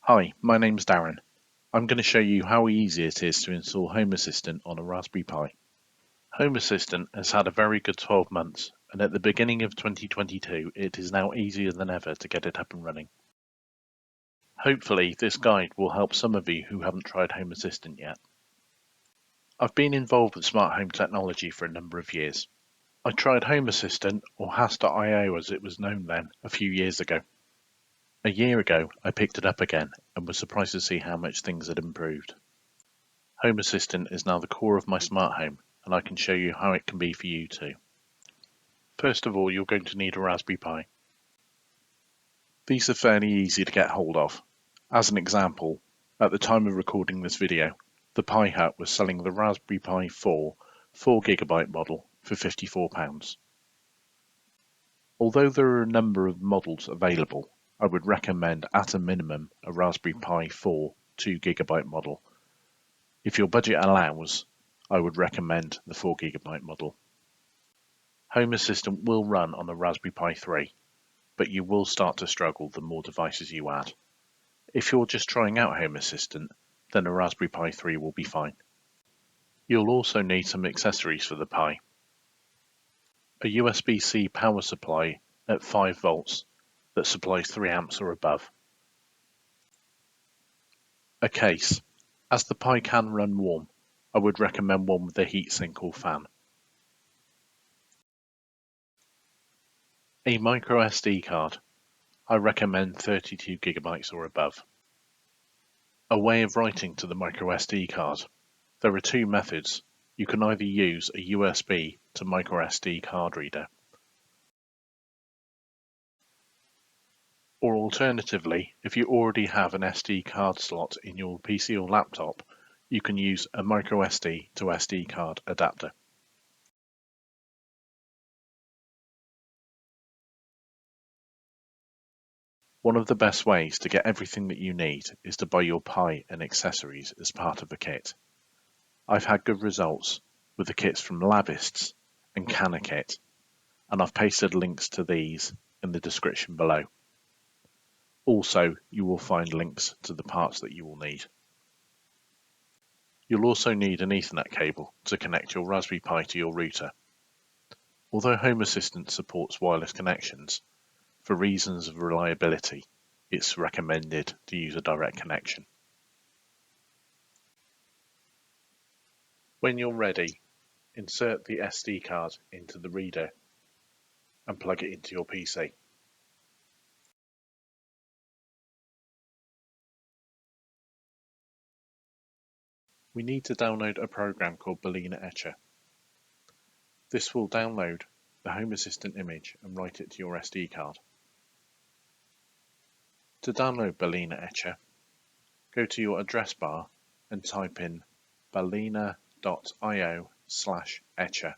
Hi, my name's Darren. I'm going to show you how easy it is to install Home Assistant on a Raspberry Pi. Home Assistant has had a very good 12 months, and at the beginning of 2022 it is now easier than ever to get it up and running. Hopefully this guide will help some of you who haven't tried Home Assistant yet. I've been involved with smart home technology for a number of years. I tried Home Assistant, or Homeassistant.io as it was known then, a few years ago. A year ago I picked it up again and was surprised to see how much things had improved. Home Assistant is now the core of my smart home, and I can show you how it can be for you too. First of all, you're going to need a Raspberry Pi. These are fairly easy to get hold of. As an example, at the time of recording this video, the Pi Hut was selling the Raspberry Pi 4 4GB model for £54. Although there are a number of models available, I would recommend at a minimum a Raspberry Pi 4 2GB model. If your budget allows, I would recommend the 4GB model. Home Assistant will run on the Raspberry Pi 3, but you will start to struggle the more devices you add. If you're just trying out Home Assistant, then a Raspberry Pi 3 will be fine. You'll also need some accessories for the Pi. A USB-C power supply at 5 volts that supplies 3 amps or above. A case. As the Pi can run warm, I would recommend one with a heatsink or fan. A micro SD card. I recommend 32GB or above. A way of writing to the micro SD card. There are two methods. You can either use a USB to micro SD card reader, or alternatively, if you already have an SD card slot in your PC or laptop, you can use a micro SD to SD card adapter. One of the best ways to get everything that you need is to buy your Pi and accessories as part of a kit. I've had good results with the kits from Lavists and CanaKit, and I've pasted links to these in the description below. Also, you will find links to the parts that you will need. You'll also need an Ethernet cable to connect your Raspberry Pi to your router. Although Home Assistant supports wireless connections, for reasons of reliability, it's recommended to use a direct connection. When you're ready, insert the SD card into the reader and plug it into your PC. We need to download a program called Balena Etcher. This will download the Home Assistant image and write it to your SD card. To download Balena Etcher, go to your address bar and type in balena.io/etcher.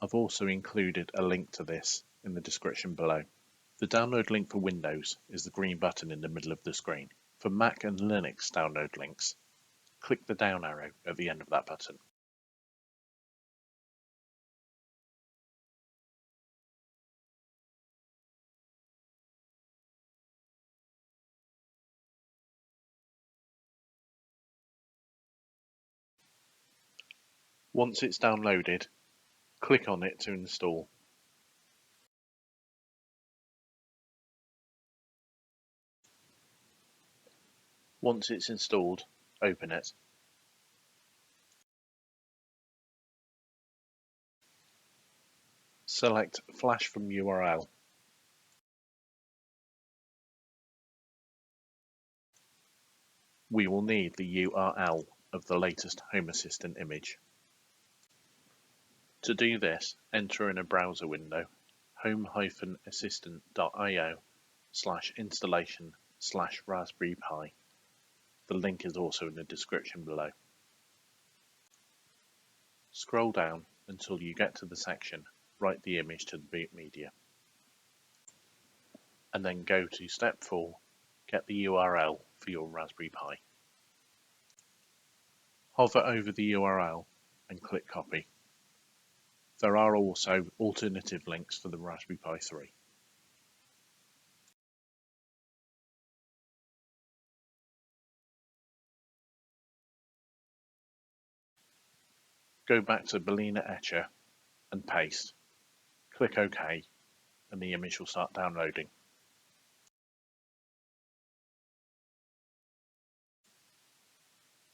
I've also included a link to this in the description below. The download link for Windows is the green button in the middle of the screen. For Mac and Linux download links, click the down arrow at the end of that button. Once it's downloaded, click on it to install. Once it's installed, open it. Select Flash from URL. We will need the URL of the latest Home Assistant image. To do this, enter in a browser window homeassistant.io/installation/Raspberry Pi. The link is also in the description below. Scroll down until you get to the section Write the image to the boot media. And then go to step 4, get the URL for your Raspberry Pi. Hover over the URL and click copy. There are also alternative links for the Raspberry Pi 3. Go back to Berliner Etcher and paste. Click OK and the image will start downloading.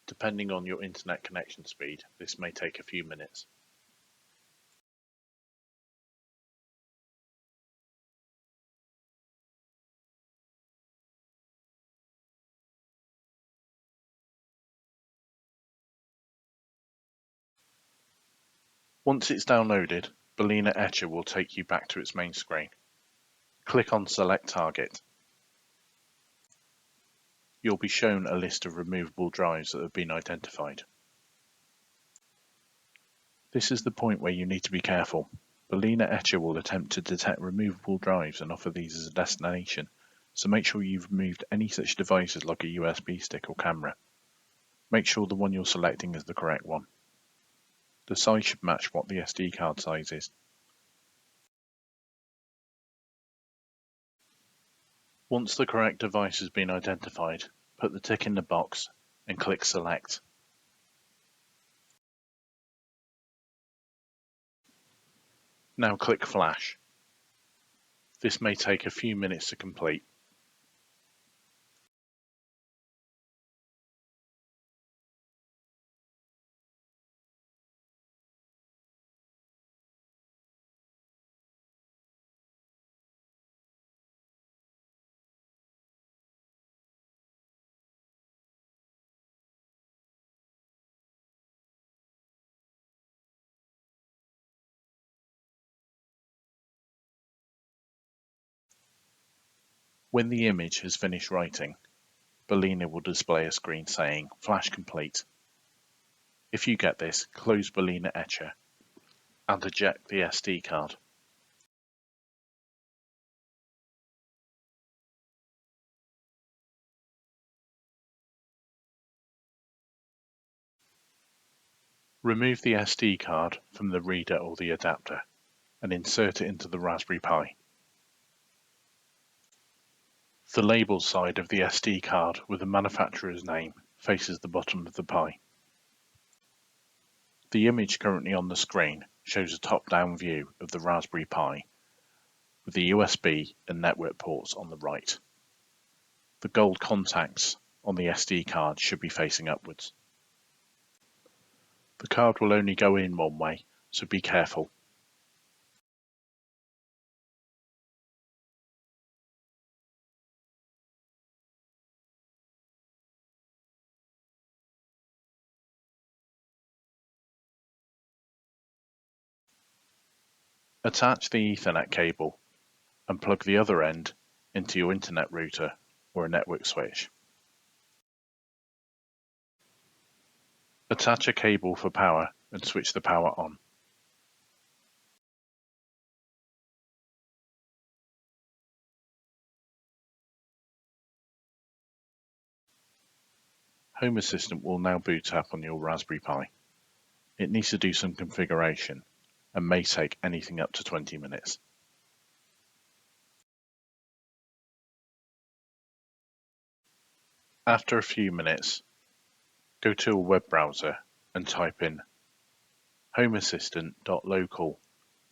Depending on your internet connection speed, this may take a few minutes. Once it's downloaded, Berliner Etcher will take you back to its main screen. Click on Select Target. You'll be shown a list of removable drives that have been identified. This is the point where you need to be careful. Berliner Etcher will attempt to detect removable drives and offer these as a destination, so make sure you've removed any such devices like a USB stick or camera. Make sure the one you're selecting is the correct one. The size should match what the SD card size is. Once the correct device has been identified, put the tick in the box and click Select. Now click Flash. This may take a few minutes to complete. When the image has finished writing, Berliner will display a screen saying Flash complete. If you get this, close Berliner Etcher and eject the SD card. Remove the SD card from the reader or the adapter and insert it into the Raspberry Pi. The label side of the SD card with the manufacturer's name faces the bottom of the Pi. The image currently on the screen shows a top-down view of the Raspberry Pi with the USB and network ports on the right. The gold contacts on the SD card should be facing upwards. The card will only go in one way, so be careful. Attach the Ethernet cable and plug the other end into your internet router or a network switch. Attach a cable for power and switch the power on. Home Assistant will now boot up on your Raspberry Pi. It needs to do some configuration and may take anything up to 20 minutes. After a few minutes, go to a web browser and type in homeassistant.local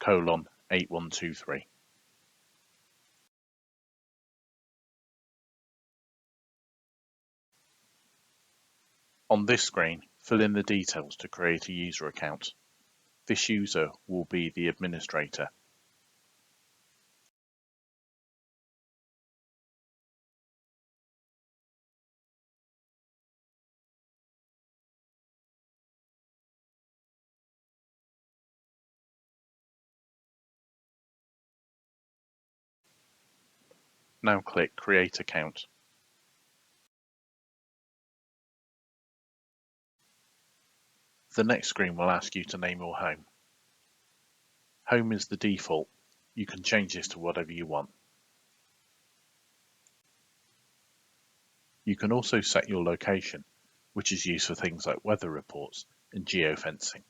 :8123. On this screen, fill in the details to create a user account. This user will be the administrator. Now click Create Account. The next screen will ask you to name your home. Home is the default. You can change this to whatever you want. You can also set your location, which is used for things like weather reports and geofencing.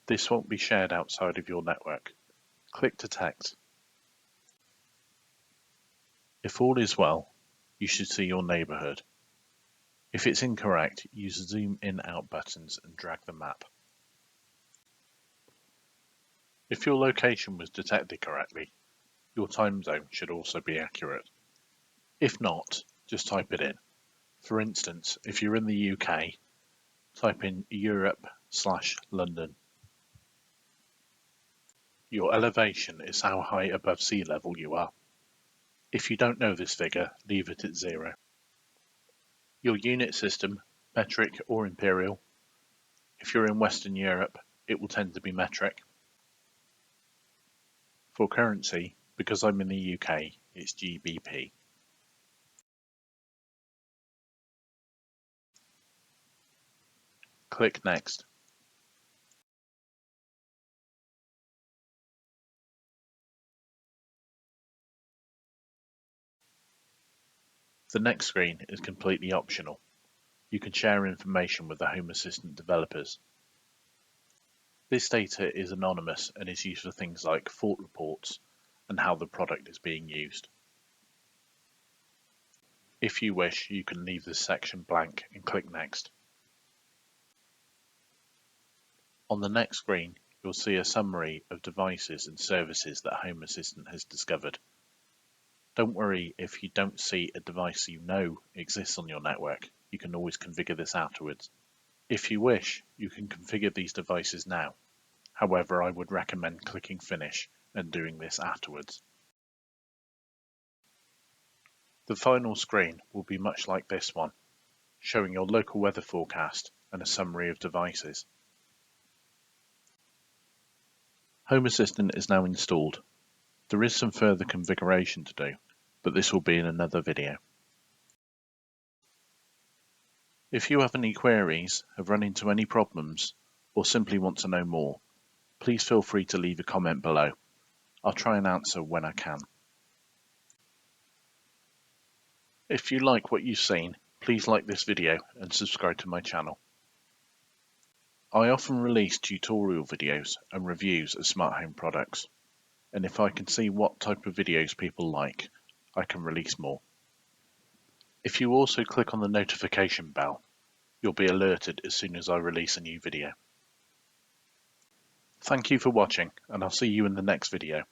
This won't be shared outside of your network. Click Detect. If all is well, you should see your neighborhood. If it's incorrect, use the zoom in out buttons and drag the map. If your location was detected correctly, your time zone should also be accurate. If not, just type it in. For instance, if you're in the UK, type in Europe/London. Your elevation is how high above sea level you are. If you don't know this figure, leave it at 0. Your unit system, metric or imperial. If you're in Western Europe, it will tend to be metric. For currency, because I'm in the UK, it's GBP. Click Next. The next screen is completely optional. You can share information with the Home Assistant developers. This data is anonymous and is used for things like fault reports and how the product is being used. If you wish, you can leave this section blank and click Next. On the next screen, you'll see a summary of devices and services that Home Assistant has discovered. Don't worry if you don't see a device you know exists on your network. You can always configure this afterwards. If you wish, you can configure these devices now. However, I would recommend clicking Finish and doing this afterwards. The final screen will be much like this one, showing your local weather forecast and a summary of devices. Home Assistant is now installed. There is some further configuration to do, but this will be in another video. If you have any queries, have run into any problems, or simply want to know more, please feel free to leave a comment below. I'll try and answer when I can. If you like what you've seen, please like this video and subscribe to my channel. I often release tutorial videos and reviews of smart home products, and if I can see what type of videos people like, I can release more. If you also click on the notification bell, you'll be alerted as soon as I release a new video. Thank you for watching, and I'll see you in the next video.